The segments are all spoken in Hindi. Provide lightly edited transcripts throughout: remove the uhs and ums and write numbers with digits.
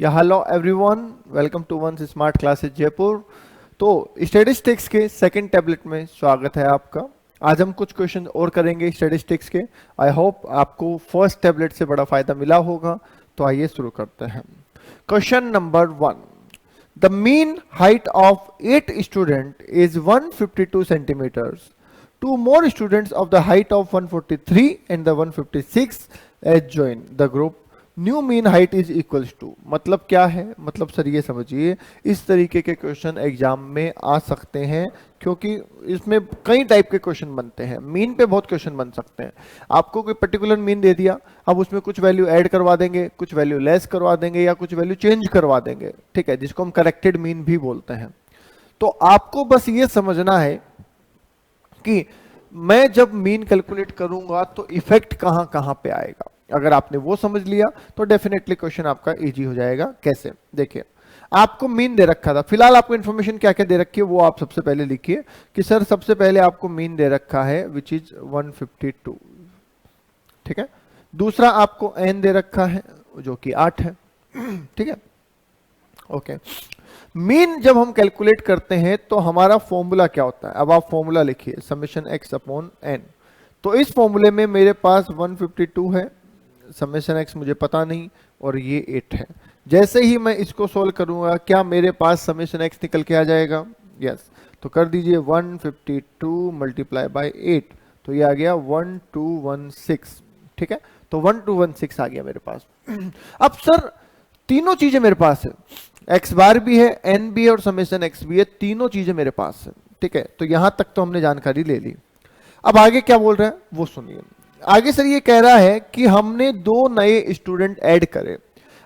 या hello everyone, welcome to once smart classes Jaipur. तो स्टैटिस्टिक्स के सेकंड टैबलेट में स्वागत है आपका। आज हम कुछ क्वेश्चन और करेंगे स्टैटिस्टिक्स के। आई होप आपको फर्स्ट टैबलेट से बड़ा फायदा मिला होगा। तो आइए शुरू करते हैं। Question number 1, the mean height of 8 student is 152 centimetres. Two more students of the height of 143 and the 156 has joined the group. New mean height is equals to। मतलब क्या है? मतलब सर ये समझिए, इस तरीके के क्वेश्चन एग्जाम में आ सकते हैं क्योंकि इसमें कई टाइप के क्वेश्चन बनते हैं। मीन पे बहुत क्वेश्चन बन सकते हैं। आपको कोई पर्टिकुलर मीन दे दिया, अब उसमें कुछ वैल्यू ऐड करवा देंगे, कुछ वैल्यू लेस करवा देंगे या कुछ वैल्यू चेंज करवा देंगे, ठीक है, जिसको हम करेक्टेड मीन भी बोलते हैं। तो आपको बस ये समझना है कि मैं जब मीन कैलकुलेट करूंगा तो इफेक्ट कहां कहां पे आएगा। अगर आपने वो समझ लिया तो डेफिनेटली क्वेश्चन आपका इजी हो जाएगा। कैसे? देखिए, आपको मीन दे रखा था। फिलहाल आपको इन्फॉर्मेशन क्या क्या दे रखी है वो आप सबसे पहले लिखिए कि सर सबसे पहले आपको मीन दे रखा है विच इज 152, ठीक है। दूसरा आपको एन दे रखा है जो कि 8 है, ठीक है, ओके। मीन जब हम कैलकुलेट करते हैं तो हमारा फॉर्मूला क्या होता है? अब आप फॉर्मूला लिखिए, समेशन एक्स अपॉन एन। तो इस फॉर्मूले में मेरे पास 152 है, समेशन एक्स मुझे पता नहीं, और ये 8 है। जैसे ही मैं इसको सोल्व करूंगा क्या मेरे पास समेशन एक्स निकल के आ जाएगा? यस। तो कर दीजिए 152 मल्टीप्लाई बाय 8, तो ये आ गया 1216, ठीक है। तो 1216 आ गया मेरे पास। अब सर तीनों चीजें मेरे पास है, एक्स बार भी है, एन भी है और समेशन एक्स भी है, तीनों चीजें मेरे पास है, ठीक है। तो यहां तक तो हमने जानकारी ले ली। अब आगे क्या बोल रहा है वो सुनिए। आगे सर ये कह रहा है कि हमने 2 नए स्टूडेंट ऐड करे।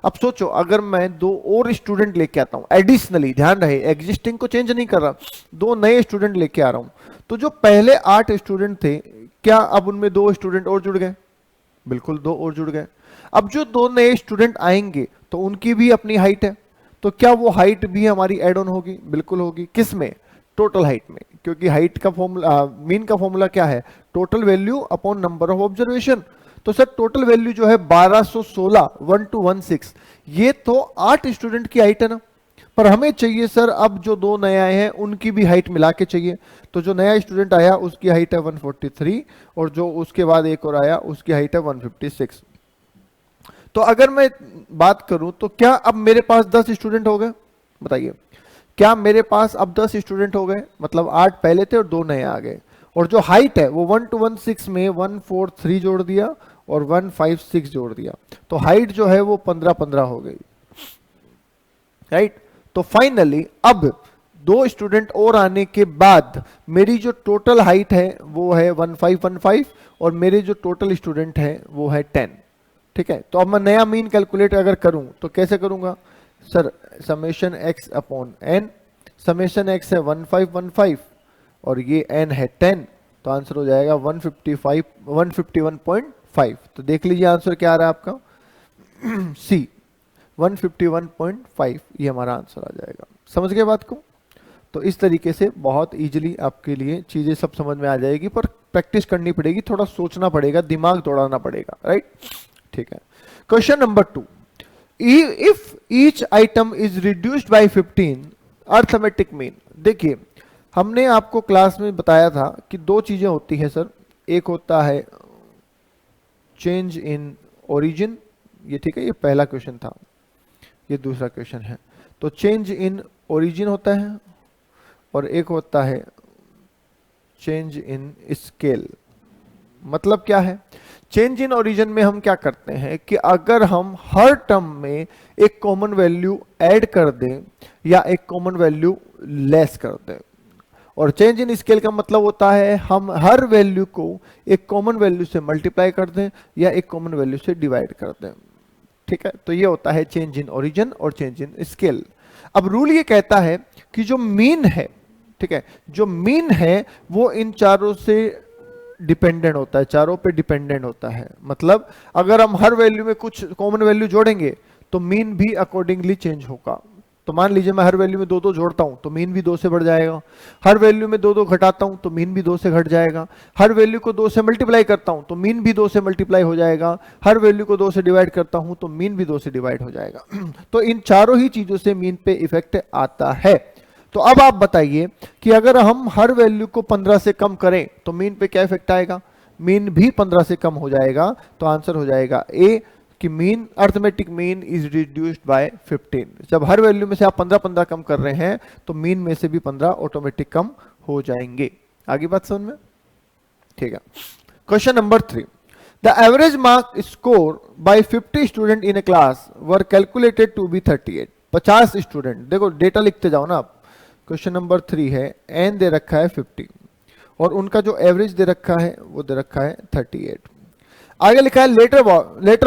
अब सोचो, अगर मैं 2 और स्टूडेंट लेके आता हूं एडिशनली, ध्यान रहे एग्जिस्टिंग को चेंज नहीं कर रहा, 2 नए स्टूडेंट लेके आ रहा हूं, तो जो पहले 8 स्टूडेंट थे क्या अब उनमें 2 स्टूडेंट और जुड़ गए? बिल्कुल 2 और जुड़ गए। अब जो 2 नए स्टूडेंट आएंगे तो उनकी भी अपनी हाइट है, तो क्या वो हाइट भी हमारी एड ऑन होगी? बिल्कुल होगी। किस में? टोटल हाइट में, क्योंकि हाइट का फॉर्मूला, मीन का फॉर्मूला क्या है? Total value upon number of observation. तो सर टोटल वैल्यू जो है 1216, 1216, ये तो 8 स्टूडेंट की हाइट है ना। पर हमें चाहिए सर अब जो 2 नए आए हैं उनकी भी हाइट मिला के चाहिए। तो जो नया स्टूडेंट आया उसकी हाइट है 143 और जो उसके बाद एक और आया उसकी हाइट है 156। तो अगर मैं बात करूं तो क्या अब मेरे पास 10 स्टूडेंट हो गए? बताइए, क्या मेरे पास अब 10 स्टूडेंट हो गए? मतलब 8 पहले थे और 2 नए आ गए, और जो हाइट है वो 1216 में 143 जोड़ दिया और 156 जोड़ दिया, तो हाइट जो है वो 15-15 हो गई, राइट। तो फाइनली अब 2 स्टूडेंट और आने के बाद मेरी जो टोटल हाइट है वो है 1515 और मेरे जो टोटल स्टूडेंट है वो है 10, ठीक है। तो अब मैं नया मीन कैलकुलेट अगर करूं तो कैसे करूंगा? Sir summation x upon n, summation x है 1515 और ये एन है 10, तो आंसर हो जाएगा 151.5। तो देख लीजिए आंसर क्या आ रहा है आपका, सी 151.5, ये हमारा आंसर आ जाएगा। समझ गए बात को? तो इस तरीके से बहुत इजीली आपके लिए चीजें सब समझ में आ जाएगी, पर प्रैक्टिस करनी पड़ेगी, थोड़ा सोचना पड़ेगा, दिमाग दौड़ाना पड़ेगा, राइट, ठीक है। Question number 2, if each item is reduced by 15, arithmetic mean. देखिए, हमने आपको क्लास में बताया था कि 2 चीजें होती हैं सर, एक होता है चेंज इन ओरिजिन, ये ठीक है, ये पहला क्वेश्चन था, ये दूसरा क्वेश्चन है। तो चेंज इन ओरिजिन होता है और एक होता है चेंज इन स्केल। मतलब क्या है? चेंज इन ओरिजिन में हम क्या करते हैं कि अगर हम हर टर्म में एक कॉमन वैल्यू ऐड कर दें या एक कॉमन वैल्यू लेस कर दें, और चेंज इन स्केल का मतलब होता है हम हर वैल्यू को एक कॉमन वैल्यू से मल्टीप्लाई कर दें या एक कॉमन वैल्यू से डिवाइड कर दें, ठीक है। तो ये होता है चेंज इन ओरिजिन और चेंज इन स्केल। अब रूल ये कहता है कि जो मीन है, ठीक है, जो मीन है वो इन चारों से डिपेंडेंट होता है, चारों पे डिपेंडेंट होता है। मतलब अगर हम हर वैल्यू में कुछ कॉमन वैल्यू जोड़ेंगे तो मीन भी अकॉर्डिंगली चेंज होगा, तो मान लीजिए मैं हर वैल्यू में 2 2 जोड़ता हूं तो मीन भी 2 से बढ़ जाएगा, हर वैल्यू में 2 2 घटाता हूं तो मीन भी 2 से घट जाएगा, हर वैल्यू को 2 से मल्टीप्लाई करता हूं तो मीन भी 2 से मल्टीप्लाई हो जाएगा, हर वैल्यू को 2 से डिवाइड करता हूं तो मीन भी 2 से डिवाइड हो जाएगा। तो इन चारों ही चीजों से मीन पे इफेक्ट आता है। तो अब आप बताइए कि अगर हम हर वैल्यू को 15 से कम करें तो मीन पे क्या इफेक्ट आएगा? मीन भी 15 से कम हो जाएगा। तो आंसर हो जाएगा ए कि mean arithmetic mean is reduced by 15। जब हर वैल्यू में से आप 15 कम कर रहे हैं तो मीन में से भी 15 ऑटोमेटिक कम हो जाएंगे। आगे बात समझ में? ठीक है। Question number 3, the average mark score by 50 student in a class were calculated to be 38। 50 student, देखो डेटा लिखते जाओ ना आप। क्वेश्चन नंबर 3 है, एन दे रखा है 50 और उनका जो एवरेज दे रखा है वो दे रखा है 38। आगे लिखा है later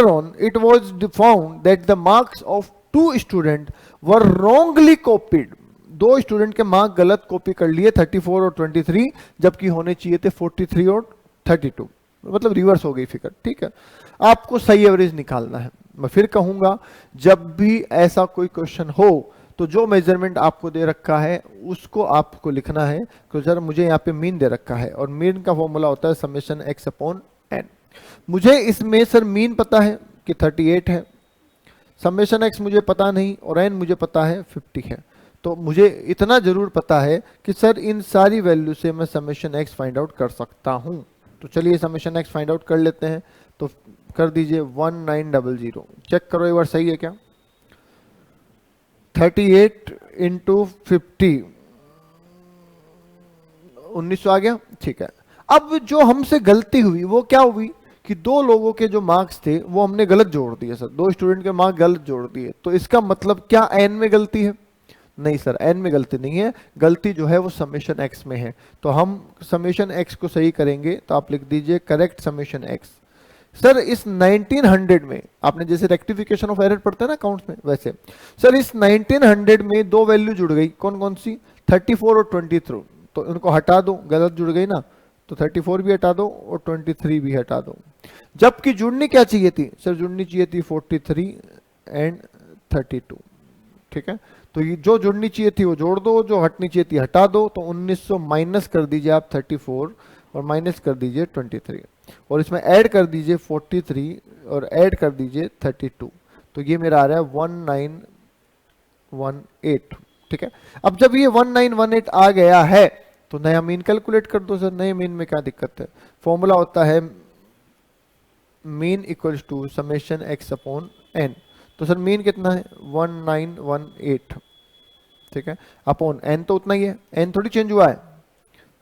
on it was found that the marks of 2 student were wrongly copied. 2 student के मार्क गलत कॉपी कर लिए, 34 और 23, जबकि होने चाहिए थे 43 और 32, मतलब रिवर्स हो गई फिगर। ठीक है, आपको सही एवरेज निकालना है। मैं फिर कहूंगा, जब भी ऐसा कोई क्वेश्चन हो तो जो मेजरमेंट आपको दे रखा है उसको आपको लिखना है। तो जरा मुझे यहाँ पे मीन दे रखा है और मीन का फॉर्मूला होता है समेशन x अपॉन n। मुझे इसमें सर मीन पता है कि 38 है, समेशन x मुझे पता नहीं और n मुझे पता है 50 है। तो मुझे इतना जरूर पता है कि सर इन सारी वैल्यू से मैं समेशन x फाइंड आउट कर सकता हूं। तो चलिए समेशन x फाइंड आउट कर लेते हैं। तो कर दीजिए 1900, चेक करो एक बार सही है क्या? 38 इंटू 50, 1900 आ गया। ठीक है, अब जो हमसे गलती हुई वो क्या हुई कि 2 लोगों के जो मार्क्स थे वो हमने गलत जोड़ दिए सर, 2 स्टूडेंट के मार्क्स गलत जोड़ दिए। तो इसका मतलब क्या एन में गलती है? नहीं सर, एन में गलती नहीं है, गलती जो है वो समेशन एक्स में है। तो हम समेशन एक्स को सही करेंगे। तो आप लिख दीजिए करेक्ट समेशन एक्स। सर इस 1900 में आपने जैसे रेक्टिफिकेशन ऑफ एरर पढ़ते हैं ना अकाउंट्स में, वैसे सर इस 1900 में 2 वैल्यू जुड़ गई। कौन कौन सी? 34 और 23। तो उनको हटा दो, गलत जुड़ गई ना, तो 34 भी हटा दो और 23 भी हटा दो। जबकि जुड़नी क्या चाहिए थी सर? जुड़नी चाहिए थी 43 एंड 32। ठीक है, तो ये जो जुड़नी चाहिए थी वो जोड़ दो, जो हटनी चाहिए थी हटा दो। तो 1900 माइनस कर दीजिए आप 34 और माइनस कर दीजिए 23 और इसमें ऐड कर दीजिए 43 और ऐड कर दीजिए 32। तो ये मेरा आ रहा है 1918। ठीक है, अब जब ये 1918 आ गया है तो नया मीन कैलकुलेट कर दो सर। नए मीन में क्या दिक्कत है? फॉर्मूला होता है mean equals to summation x upon n. तो सर मीन कितना है? 1918। ठीक है, अपॉन एन तो उतना ही है, एन थोड़ी चेंज हुआ है।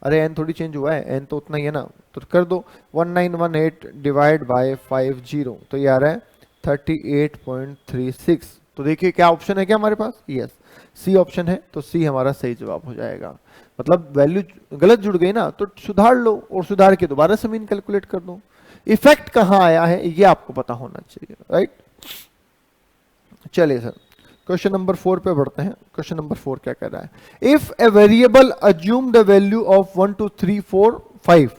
अरे एन थोड़ी चेंज हुआ है, एन तो उतना ही है ना। तो कर दो 1918 डिवाइड बाय 50। तो ये आ रहा है 38.36। तो देखिए क्या ऑप्शन है क्या हमारे पास? यस, सी ऑप्शन है। तो सी हमारा सही जवाब हो जाएगा। मतलब वैल्यू गलत जुड़ गई ना, तो सुधार लो और सुधार के दोबारा से मीन कैलकुलेट कर दो। इफेक्ट कहाँ आया है ये आपको पता होना चाहिए, राइट? चलिए सर क्वेश्चन नंबर 4 पे बढ़ते हैं। क्वेश्चन नंबर 4 क्या कह रहा है? If a variable assume the value of 1 2 3 4 5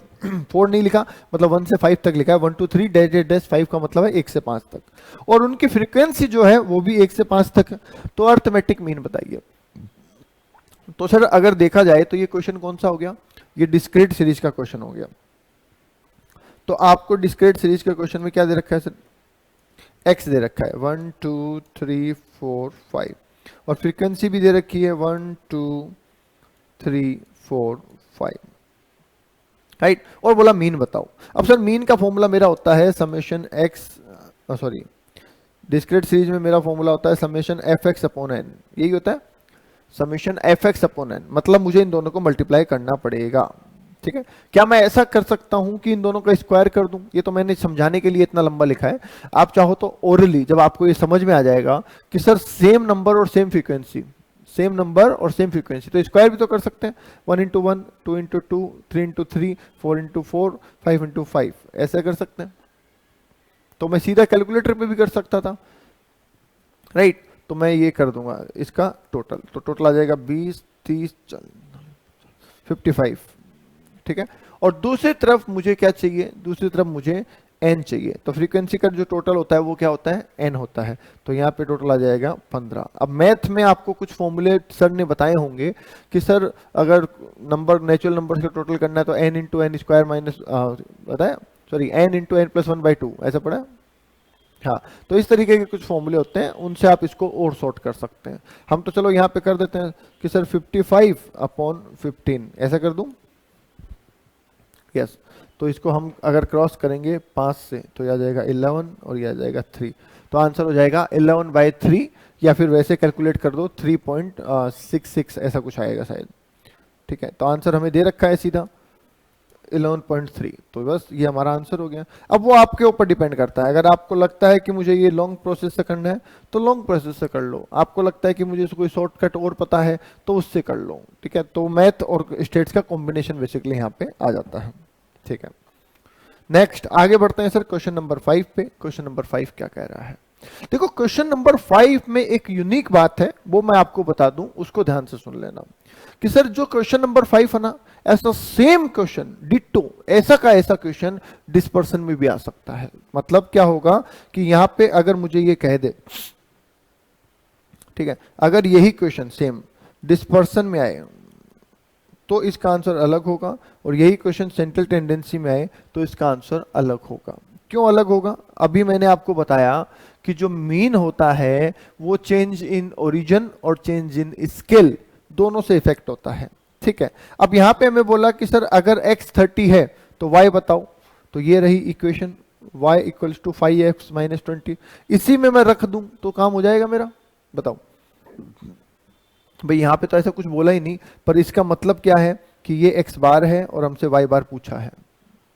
4 नहीं लिखा, मतलब 1 से 5 तक लिखा है। 1 2 3 डैश डैश डैश 5 का मतलब है 1 से 5 तक, और उनकी फ्रीक्वेंसी जो है वो भी 1 से 5 तक है। तो अर्थमेटिक मीन बताइए। तो सर अगर देखा जाए तो ये क्वेश्चन कौन सा हो गया? ये डिस्क्रीट सीरीज का क्वेश्चन हो गया। तो आपको डिस्क्रीट सीरीज के क्वेश्चन में क्या दे रखा है सर? एक्स दे रखा है 1 2 3 4 5 और फ्रीक्वेंसी भी दे रखी है 1 2 3 4 5, राइट? और बोला मीन बताओ। अब सर मीन का फॉर्मूला मेरा होता है summation x, sorry discrete series में मेरा फॉर्मूला होता है summation f x upon n. यही होता है summation f x upon n. मतलब मुझे इन दोनों को मल्टीप्लाई करना पड़ेगा। ठीक है, क्या मैं ऐसा कर सकता हूं कि इन दोनों का स्क्वायर कर दूं? ये तो मैंने समझाने के लिए इतना लंबा लिखा है। आप चाहो तो ओरली जब आपको ये समझ में आ जाएगा कि सर सेम नंबर और सेम फ्रीक्वेंसी, सेम नंबर और सेम फ्रीक्वेंसी, तो स्क्वायर भी तो कर सकते हैं। 1 into 1, 2 into 2, 3 into 3, 4 into 4, 5 into 5, ऐसा कर सकते हैं। तो मैं सीधा कैलकुलेटर पे भी कर सकता था, राइट? तो मैं ये कर दूंगा इसका टोटल। तो टोटल आ जाएगा 20 30 55। ठीक है, और दूसरी तरफ मुझे क्या चाहिए? दूसरी तरफ मुझे n चाहिए, तो फ्रीक्वेंसी का जो टोटल होता है वो क्या होता है, n होता है। तो यहाँ पे टोटल आ जाएगा 15। अब मैथ में आपको कुछ फॉर्मूले सर ने बताए होंगे कि सर अगर नंबर नेचुरल नंबर का टोटल करना है तो n into n square minus बताया, sorry n into n plus 1/2 ऐसा पढ़ा। हाँ, तो इस तरीके के कुछ फॉर्मूले होते हैं, उनसे आप इसको और सॉर्ट कर सकते हैं। हम तो चलो यहाँ पे कर देते हैं कि सर 55/15 ऐसा कर दूं, यस। तो इसको हम अगर क्रॉस करेंगे 5 से तो यह आ जाएगा 11 और यह आ जाएगा 3। तो आंसर हो जाएगा 11/3, या फिर वैसे कैलकुलेट कर दो 3.66 ऐसा कुछ आएगा शायद। ठीक है, तो आंसर हमें दे रखा है सीधा 11.3, तो बस ये हमारा आंसर हो गया। अब वो आपके ऊपर डिपेंड करता है, अगर आपको लगता है कि मुझे ये लॉन्ग प्रोसेस से करना है तो लॉन्ग प्रोसेस से कर लो, आपको लगता है कि मुझे कोई शॉर्टकट और पता है तो उससे कर लो। ठीक है, तो मैथ और स्टेट्स का कॉम्बिनेशन बेसिकली यहाँ पे आ जाता है। ठीक है, नेक्स्ट आगे बढ़ते हैं सर क्वेश्चन नंबर 5 पे। क्वेश्चन नंबर 5 क्या कह रहा है, देखो क्वेश्चन नंबर 5 में एक यूनिक बात है, वो मैं आपको बता दूं, उसको ध्यान से सुन लेना कि सर जो क्वेश्चन नंबर 5 है ना, ऐसा सेम क्वेश्चन डिट्टो ऐसा का ऐसा क्वेश्चन डिस्पर्सन में भी आ सकता है। मतलब क्या होगा कि यहां पे अगर मुझे ये कह दे, ठीक है, अगर यही क्वेश्चन सेम डिस्पर्सन में आए तो इसका आंसर अलग होगा, और यही क्वेश्चन सेंट्रल टेंडेंसी में आए तो इसका आंसर अलग होगा। क्यों अलग होगा, अभी मैंने आपको बताया कि जो मीन होता है वो चेंज इन ओरिजिन और चेंज इन स्केल दोनों से इफेक्ट होता है। ठीक है, अब यहां पे हमें बोला कि सर अगर x 30 है तो y बताओ, तो ये रही equation y equals to 5x minus 20, इसी में मैं रख दूं तो काम हो जाएगा मेरा, बताओ भाई। यहां पे तो ऐसा कुछ बोला ही नहीं, पर इसका मतलब क्या है कि ये x बार है और हमसे y बार पूछा है।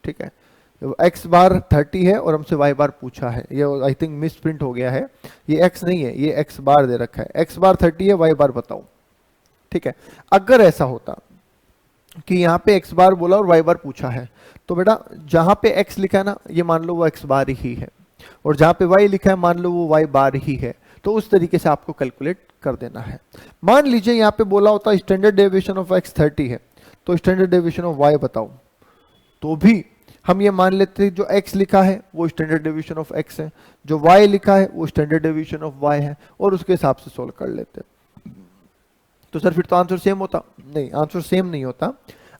ठीक है, x बार 30 है और हमसे y बार पूछा है, ये आई थिंक मिस प्रिंट हो गया है, ये x नहीं है, ये x बार दे रखा है, x बार 30 है, y बार बताओ। ठीक है, अगर ऐसा होता कि यहाँ पे x बार बोला और y बार पूछा है, तो बेटा जहां पे x लिखा है ना, ये मान लो वो x बार ही है, और जहां पे y लिखा है मान लो वो y बार ही है। तो उस तरीके से आपको कैलकुलेट कर देना है। मान लीजिए यहाँ पे बोला होता स्टैंडर्ड डेविएशन ऑफ x 30 है, तो स्टैंडर्ड डेविएशन ऑफ y बताओ, तो भी हम ये मान लेते हैं जो x लिखा है वो स्टैंडर्ड डेविएशन ऑफ x है, जो y लिखा है वो स्टैंडर्ड डेविएशन ऑफ y है, और उसके हिसाब से सोल्व कर लेते। तो सर फिर तो आंसर सेम होता, नहीं आंसर सेम नहीं होता।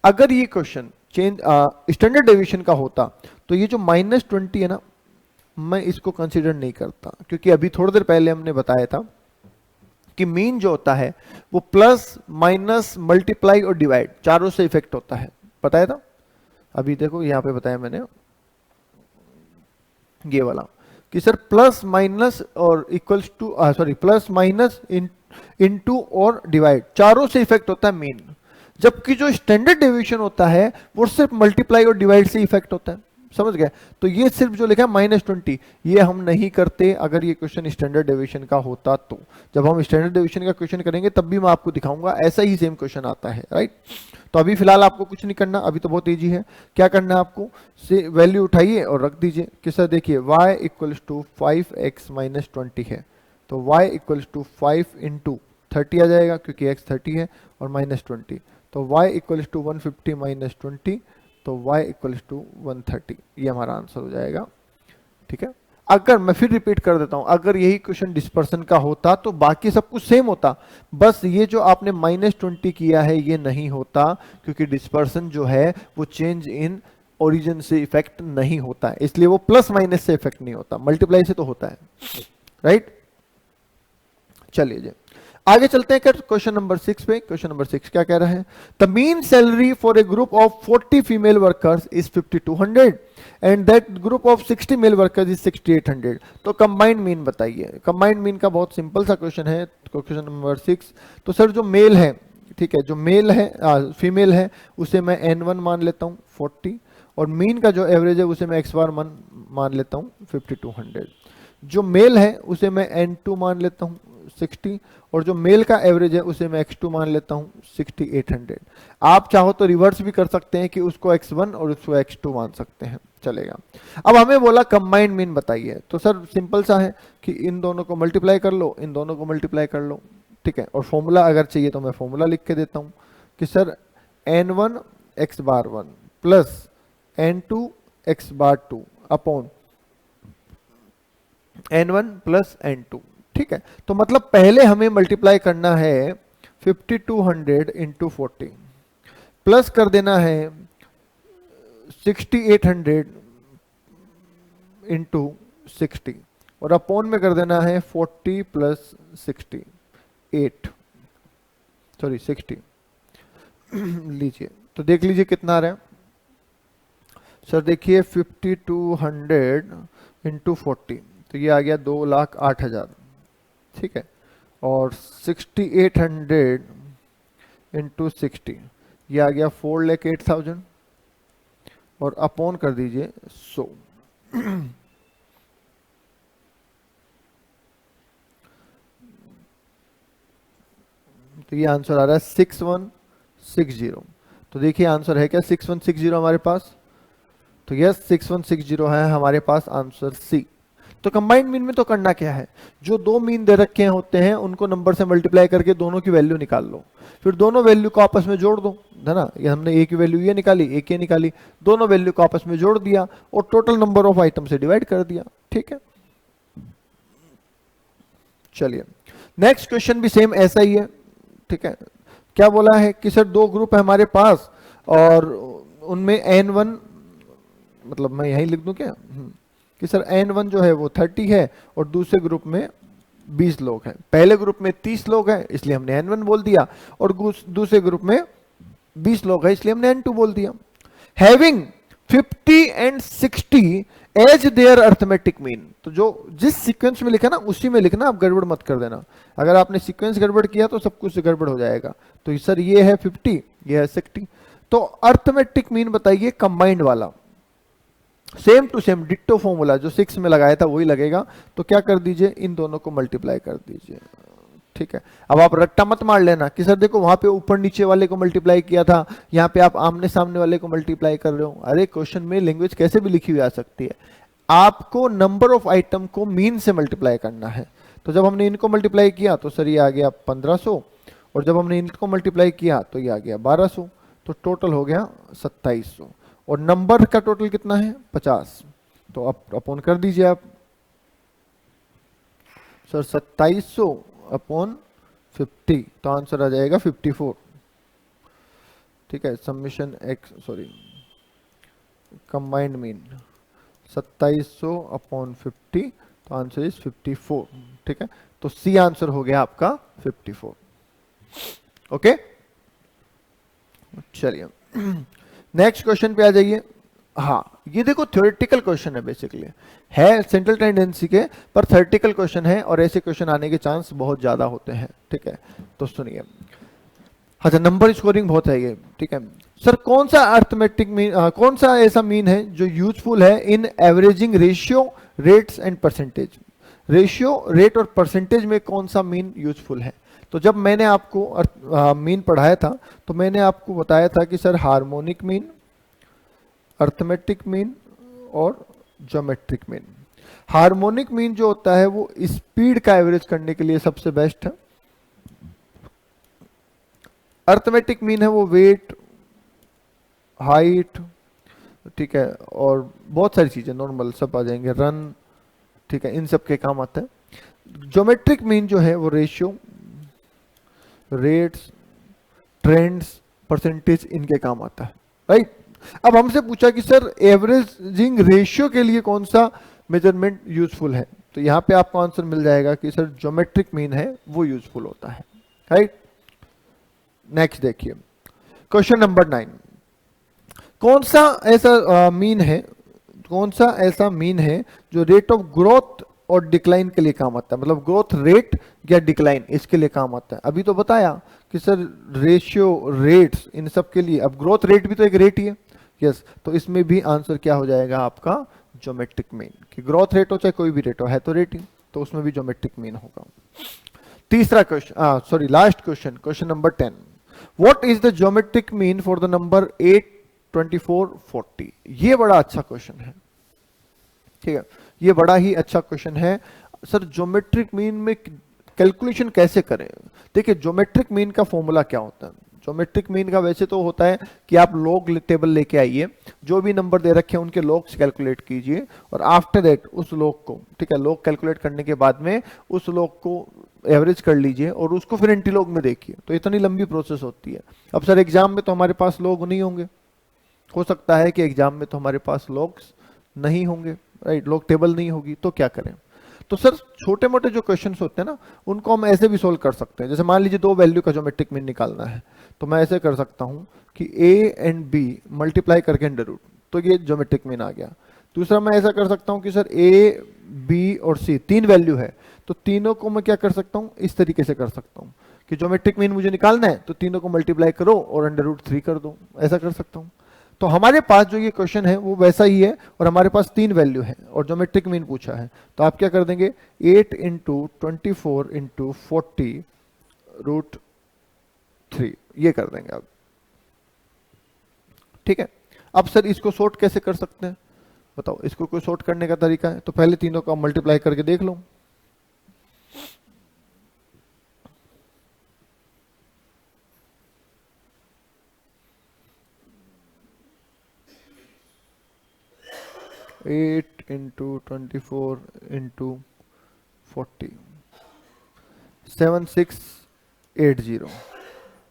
अगर ये क्वेश्चन चेंज स्टैंडर्ड डेविएशन का होता तो ये जो -20 है ना, मैं इसको कंसीडर नहीं करता, क्योंकि अभी थोड़ी देर पहले हमने बताया था कि मीन जो होता है वो प्लस माइनस मल्टीप्लाई और डिवाइड चारों से इफेक्ट होता है, बताया था। अभी देखो यहां पे बताया मैंने ये वाला कि सर प्लस माइनस और equals to sorry plus minus into और डिवाइड चारों से इफेक्ट होता है मीन, जबकि जो स्टैंडर्ड डेविएशन होता है वो सिर्फ मल्टीप्लाई और डिवाइड से इफेक्ट होता है। समझ गए, तो ये सिर्फ जो लिखा है -20 ये हम नहीं करते अगर ये क्वेश्चन स्टैंडर्ड डेविएशन का होता। तो जब हम स्टैंडर्ड डेविएशन का क्वेश्चन करेंगे तब भी मैं आपको दिखाऊंगा ऐसा ही सेम क्वेश्चन आता है, राइट। तो अभी फिलहाल आपको कुछ नहीं करना, अभी तो बहुत ईजी है। क्या करना है आपको, से वैल्यू उठाइए और रख दीजिए कि सर देखिए y equals to 5x minus 20 है, तो y इक्वल्स टू 5 इंटू 30 आ जाएगा क्योंकि x 30 है और -20, तो y इक्वल्स टू 150 माइनस 20, तो y इक्वल्स टू 130, ये हमारा आंसर हो जाएगा। ठीक है, अगर मैं फिर रिपीट कर देता हूं, अगर यही क्वेश्चन डिस्पर्सन का होता तो बाकी सब कुछ सेम होता, बस ये जो आपने -20 किया है ये नहीं होता, क्योंकि डिस्पर्सन जो है वो चेंज इन ओरिजिन से इफेक्ट नहीं होता है, इसलिए वो प्लस माइनस से इफेक्ट नहीं होता, मल्टीप्लाई से तो होता है, राइट। चलिए जी आगे चलते हैं क्वेश्चन नंबर 6 पे। क्वेश्चन नंबर 6 क्या कह रहा है, the mean salary for a group of 40 female workers is 5200 and that group of 60 male workers is 6800। तो कंबाइंड मीन बताइए। कंबाइंड मीन का बहुत सिंपल सा क्वेश्चन है, क्वेश्चन नंबर 6। तो सर जो मेल है, ठीक है, जो मेल है फीमेल है उसे मैं n1 मान लेता हूँ 40, और मीन का जो एवरेज है उसे मैं x बार मान लेता हूँ 5200। जो मेल है उसे मैं n2 मान लेता हूँ 60, और जो मेल का एवरेज है उसे मैं x2 मान लेता हूँ 6800। आप चाहो तो रिवर्स भी कर सकते हैं कि उसको x1 और उसको x2 मान सकते हैं, चलेगा। अब हमें बोला कंबाइंड मीन बताइए, तो सर सिंपल सा है कि इन दोनों को मल्टीप्लाई कर लो, इन दोनों को मल्टीप्लाई कर लो, ठीक है। और फॉर्मूला अगर चाहिए तो मैं फॉर्मूला लिख के देता हूँ कि सर n1 x बार 1 प्लस n2 x बार 2 अपॉन n1 प्लस n2। ठीक है, तो मतलब पहले हमें मल्टीप्लाई करना है 5200 इंटू 40, प्लस कर देना है 6800 इंटू 60, और अपॉन में कर देना है 40 प्लस 60 लीजिए, तो देख लीजिए कितना आ रहा है सर। देखिए 5200 इंटू 40, तो ये आ गया 2,08,000। ठीक है, और 6800 इंटू 60, ये आ गया 4,08,000, और अपॉन कर दीजिए 100। तो ये आंसर आ रहा है 6160। तो देखिए आंसर है क्या 6160 हमारे पास, तो यस 6160 है हमारे पास आंसर सी। तो कंबाइंड मीन में तो करना क्या है, जो दो मीन दे रखे होते हैं उनको नंबर से मल्टीप्लाई करके दोनों की वैल्यू निकाल लो, फिर दोनों वैल्यू को आपस में जोड़ दो, है ना। ये हमने ए की वैल्यू ये निकाली, एक ये निकाली, दोनों वैल्यू को आपस में जोड़ दिया और टोटल नंबर ऑफ आइटम से डिवाइड कर दिया। ठीक है, चलिए नेक्स्ट क्वेश्चन भी सेम ऐसा ही है। ठीक है, क्या बोला है कि सर दो ग्रुप है हमारे पास और उनमें n1, मतलब मैं यही लिख दूं क्या कि सर n1 जो है वो 30 है और दूसरे ग्रुप में 20 लोग हैं। पहले ग्रुप में 30 लोग हैं इसलिए हमने n1 बोल दिया, और दूसरे ग्रुप में 20 लोग हैं इसलिए हमने n2 बोल दिया। Having 50 and 60 as their arithmetic mean, तो जो जिस सीक्वेंस में लिखा ना उसी में लिखना, आप गड़बड़ मत कर देना। अगर आपने सीक्वेंस गड़बड़ किया तो सब कुछ गड़बड़ हो जाएगा। तो सर ये है 50, ये है 60, तो अर्थमेटिक मीन बताइए कंबाइंड वाला, same to same ditto formula जो 6 में लगाया था वही लगेगा। तो क्या कर दीजिए, इन दोनों को मल्टीप्लाई कर दीजिए। ठीक है, अब आप रट्टा मत मार लेना कि सर देखो वहां पे ऊपर नीचे वाले को मल्टीप्लाई किया था, यहाँ पे आप आमने सामने वाले को मल्टीप्लाई कर रहे हो। अरे क्वेश्चन में लैंग्वेज कैसे भी लिखी हुई आ सकती है, आपको नंबर ऑफ आइटम को मीन से मल्टीप्लाई करना है। तो जब हमने इनको मल्टीप्लाई किया तो सर ये आ गया 1500, और जब हमने इनको मल्टीप्लाई किया तो ये आ गया 1200, तो टोटल हो गया 2700, और नंबर का टोटल कितना है 50। तो अब अपॉन कर दीजिए आप सर 2700 अपॉन 50, तो आंसर आ जाएगा 54। ठीक है, summation x sorry combined mean 2700 upon 50, तो आंसर इज 54। ठीक है, तो सी आंसर हो गया आपका 54। ओके, चलिए नेक्स्ट क्वेश्चन पे आ जाइए। हाँ, ये देखो थ्योरेटिकल क्वेश्चन है, बेसिकली है सेंट्रल टेंडेंसी के, पर थ्योरेटिकल क्वेश्चन है और ऐसे क्वेश्चन आने के चांस बहुत ज्यादा होते हैं। ठीक है, तो सुनिए। अच्छा, नंबर स्कोरिंग बहुत है ये। ठीक है सर, कौन सा अर्थमेटिक मीन, कौन सा ऐसा मीन है जो यूजफुल है in averaging ratio, rates and percentage. Ratio, rate और परसेंटेज में कौन सा मीन यूजफुल है। तो जब मैंने आपको मीन पढ़ाया था तो मैंने आपको बताया था कि sir harmonic mean, arithmetic mean और ज्योमेट्रिक मीन। हार्मोनिक मीन जो होता है वो स्पीड का एवरेज करने के लिए सबसे बेस्ट है। अर्थमेटिक मीन है वो वेट, हाइट, ठीक है, और बहुत सारी चीजें नॉर्मल सब आ जाएंगे, रन, ठीक है, इन सब के काम आता है। ज्योमेट्रिक मीन जो है वो रेशियो, रेट्स, ट्रेंड्स, परसेंटेज, इनके काम आता है। राइट, अब हमसे पूछा कि सर एवरेजिंग रेशियो के लिए कौन सा मेजरमेंट यूजफुल है, तो यहां पे आपको आंसर मिल जाएगा कि सर ज्योमेट्रिक मीन है वो यूजफुल होता है। राइट, नेक्स्ट देखिए क्वेश्चन नंबर 9। कौन सा ऐसा मीन है, कौन सा ऐसा मीन है जो रेट ऑफ ग्रोथ और डिक्लाइन के लिए काम आता है, मतलब ग्रोथ रेट या डिक्लाइन इसके लिए काम आता है। अभी तो बताया कि सर रेशियो, रेट्स, इन सब के लिए, अब ग्रोथ रेट भी तो एक रेट ही है। यस, तो इसमें भी आंसर क्या हो जाएगा आपका ज्योमेट्रिक मीन, कि ग्रोथ रेट हो चाहे कोई भी रेट हो, है तो रेट ही, तो उसमें भी ज्योमेट्रिक मीन होगा। तीसरा question, sorry last question, question number 10। What is the geometric mean for the number 8, 24, 40। ये बड़ा अच्छा क्वेश्चन है। ठीक है, ये बड़ा ही अच्छा क्वेश्चन है। सर ज्योमेट्रिक मीन में कैलकुलेशन कैसे करें। देखिए ज्योमेट्रिक मीन का फॉर्मूला क्या होता है, ज्योमेट्रिक मीन का वैसे तो होता है कि आप लॉग टेबल लेके आइए, जो भी नंबर दे रखे हैं उनके लॉग्स कैलकुलेट कीजिए और आफ्टर दैट उस लॉग को, ठीक है, लॉग कैलकुलेट करने के बाद में उस लॉग को एवरेज कर लीजिए और उसको फिर एंटीलॉग में देखिए। तो इतनी लंबी प्रोसेस होती है। अब सर एग्जाम में तो हमारे पास लॉग नहीं होंगे, हो सकता है कि एग्जाम में तो हमारे पास लॉग्स नहीं होंगे, राइट, लॉग टेबल नहीं होगी, तो क्या करें? तो सर छोटे मोटे जो क्वेश्चंस होते हैं ना उनको हम ऐसे भी सोल्व कर सकते हैं। जैसे मान लीजिए दो वैल्यू का ज्योमेट्रिक मीन निकालना है, तो मैं ऐसे कर सकता हूं कि a एंड b मल्टीप्लाई करके अंडर रूट, तो ये ज्योमेट्रिक मीन आ गया। दूसरा मैं ऐसा कर सकता हूं कि सर a b और c तीन वैल्यू है, तो तीनों को मैं क्या कर सकता हूं, इस तरीके से कर सकता हूं कि ज्योमेट्रिक मीन मुझे निकालना है तो तीनों को मल्टीप्लाई करो और अंडर रूट 3 कर दो, ऐसा कर सकता हूं। तो हमारे पास जो ये क्वेश्चन है वो वैसा ही है और हमारे पास तीन वैल्यू है और ज्योमेट्रिक मीन पूछा है, तो आप क्या कर देंगे 8 इंटू 24 इंटू 40 रूट 3, ये कर देंगे आप, ठीक है। अब सर इसको सॉर्ट कैसे कर सकते हैं बताओ, इसको कोई सॉर्ट करने का तरीका है? तो पहले तीनों का मल्टीप्लाई करके देख लो। एट इंटू 24 इंटू 40 7680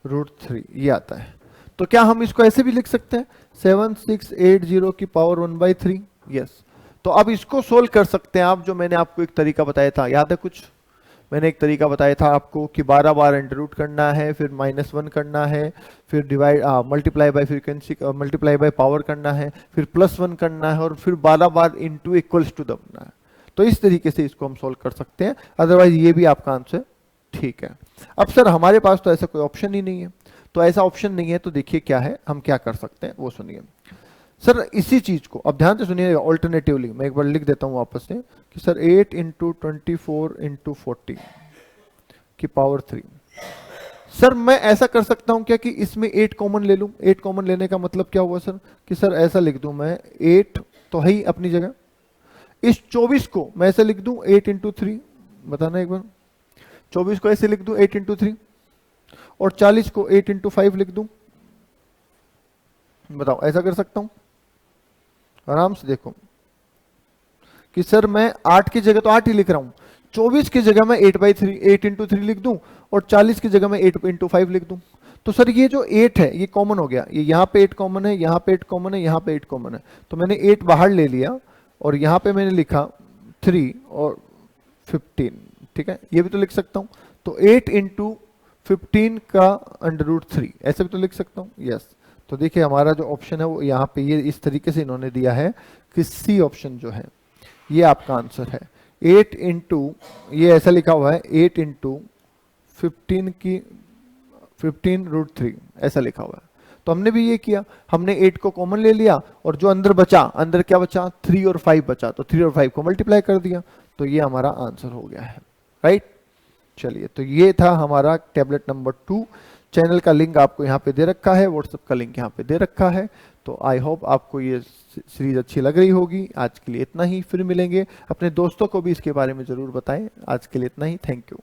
रूट 3 ये आता है। तो क्या हम इसको ऐसे भी लिख सकते हैं 7680 की पावर 1/3? यस। तो अब इसको सोल्व कर सकते हैं आप, जो मैंने आपको एक तरीका बताया था, याद है कुछ? मैंने एक तरीका बताया था आपको कि 12 बार अंडर रूट करना है, फिर -1 करना है, फिर divide multiply by frequency, multiply by power करना है, फिर +1 करना है और फिर 12 बार इनटू इक्वल्स टू दबना है। तो इस तरीके से इसको हम सोल्व कर सकते हैं, अदरवाइज ये भी आपका आंसर ठीक है। अब सर हमारे पास तो ऐसा कोई ऑप्शन ही नहीं है, तो ऐसा ऑप्शन नहीं है तो देखिए क्या है, हम क्या कर सकते हैं वो सुनिए। सर इसी चीज को अब ध्यान से सुनिए, ऑल्टरनेटिवली मैं एक बार लिख देता हूं वापस से कि सर 8 इंटू 24 इंटू 40 की पावर 3। सर मैं ऐसा कर सकता हूं क्या कि इसमें 8 कॉमन ले लूं? 8 कॉमन लेने का मतलब क्या हुआ सर कि सर ऐसा लिख दूं मैं 8 तो है ही अपनी जगह, इस 24 को मैं ऐसे लिख दूं 8 इंटू 3, बताना एक बार, 24 को ऐसे लिख दूं 8 इंटू 3 और 40 को 8 इंटू 5 लिख दूं, बताओ ऐसा कर सकता हूं? आराम से देखो कि सर मैं 8 की जगह तो 8 ही लिख रहा हूं, 24 की जगह मैं 8/3 8 इंटू 3 लिख दूं और 40 की जगह मैं 8 इंटू 5 लिख दूं। तो सर ये जो 8 है ये कॉमन हो गया, ये यहाँ पे 8 कॉमन है, यहाँ पे 8 कॉमन है, यहाँ पे 8 कॉमन है, तो मैंने 8 बाहर ले लिया और यहाँ पे मैंने लिखा 3 और 15, ठीक है, ये भी तो लिख सकता हूँ। तो 8 इंटू 15 का अंडर रूट 3 ऐसे भी तो लिख सकता हूँ। यस, तो देखिए हमारा जो ऑप्शन है वो यहाँ पे ये इस तरीके से इन्होंने दिया है कि सी ऑप्शन जो है ये आपका आंसर है। 8 इंटू, ये ऐसा लिखा हुआ है 8 इंटू 15 की 15 रूट 3 ऐसा लिखा हुआ है। तो हमने भी ये किया, हमने 8 को कॉमन ले लिया और जो अंदर बचा, अंदर क्या बचा 3 और 5 बचा, तो 3 और 5 को मल्टीप्लाई कर दिया, तो ये हमारा आंसर हो गया है, राइट। चलिए, तो ये था हमारा टैबलेट नंबर 2। चैनल का लिंक आपको यहाँ पे दे रखा है, व्हाट्सएप का लिंक यहाँ पे दे रखा है। तो आई होप आपको ये सीरीज अच्छी लग रही होगी। आज के लिए इतना ही, फिर मिलेंगे। अपने दोस्तों को भी इसके बारे में जरूर बताएं। आज के लिए इतना ही, थैंक यू।